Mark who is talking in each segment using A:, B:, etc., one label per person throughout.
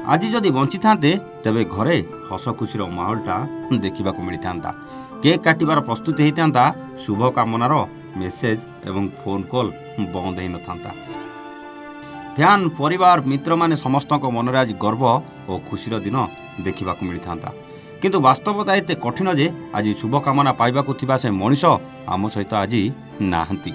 A: आज जदि बंची थांते तेबे घरे हस खुशीर माहौलटा देखा मिलता। केक काटिबार प्रस्तुति होता, शुभ कामनार मेसेज एवं फोन कॉल बंद हो न। फैन परिवार मित्र माने समस्त मनरे आज गर्व और खुशीर दिन देखा मिलता। किंतु वास्तवता एते कठिन जे आज शुभकामना पाइबाकु थिबा से मनीष आम सहित आज नाहंती।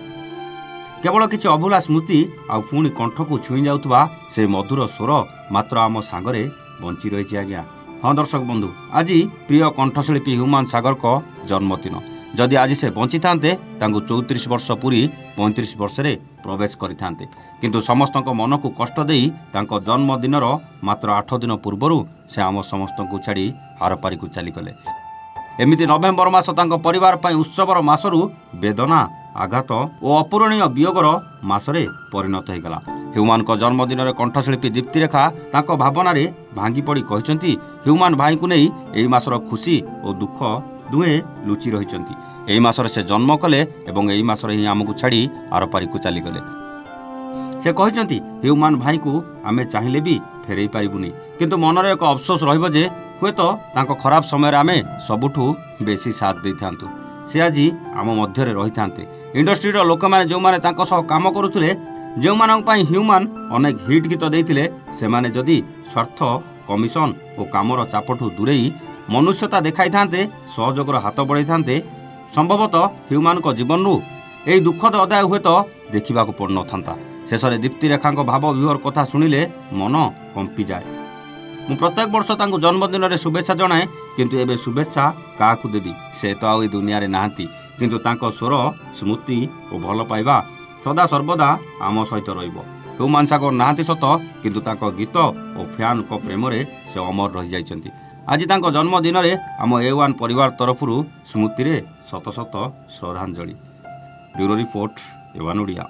A: केवल किछि अभुला स्मृति आ पुणी कंठ को छुई जाउतबा से मधुर स्वर मात्र आम सांगरे बंची रही। आज्ञा हाँ दर्शक बंधु, आज प्रिय कंठशिल्पी ह्यूमान सागर को जन्मदिन। जदि आज से बंची थांते तांकु 34 वर्ष पूरी 35 वर्ष रे प्रवेश करिथांते। किंतु समस्त मन को कष्ट देई तांको जन्मदिनर मात्र 8 दिन पूर्वरु से आम समस्त को छाड़ी हारपारी को चली गले। एमिति नवेम्बर मास तांको परिवार पई उत्सवर मासरु वेदना आघात और अपूरणीय वियोगर मासरे परिणत हो गला। ह्यूमान को जन्मदिन में कंठशिल्पी दीप्तिरेखा तांको भावना रे भांगी पड़ी कहते ह्यूमान भाई को नहीं एई मासर खुशी और दुख दुहे लुचि रहिचंती। एई मासर से जन्म कले एवं एई मासर ही आमको छाड़ी आरपारी को चली गले। से कहते ह्यूमान भाई को आमे चाहिए भी फेरई पाइबुनी, किंतु मनर एक अफसोस रहिबो जे हुए तो तांको खराब समय आमे सबुठू बेसी साथ दे थांतु। से आज आम मध्य रही थांते। इंडस्ट्री लोक मैंने जो माने तांको सह काम करुथिले, जो मानक पई ह्यूमान अनेक हिट गीत देइथिले, से माने जदि स्वार्थ कमिशन और कामर चापठू दूरेई मनुष्यता देखाई थांते, सहयोगर हाथ बढ़ाई थांते, संभवतः ह्यूमान को जीवन रु एई दुखद अध्याय हुए तो देखा पड़ न था। शेष में दीप्तिरेखा भाव विहर कथा शुणिले मन कंपी जाए। मु प्रत्येक वर्ष तांको जन्मदिन रे शुभेच्छा जनाए, किंतु एबे शुभेच्छा काहाकू देबी से तो आ दुनिया रे नाहंती। किंतु तांको स्वर स्मृति और भल पाइबा सदा सर्वदा आम सहित रहिबो। ह्यूमान सागर नाहंती सत, किंतु तांको गीत और फैन को प्रेम रे से अमर रही जाइछंती। आज तांको जन्मदिन रे आम A1 परिवार तरफरु स्मृति रे शत शत श्रद्धांजलि। Bureau report A1 Odia.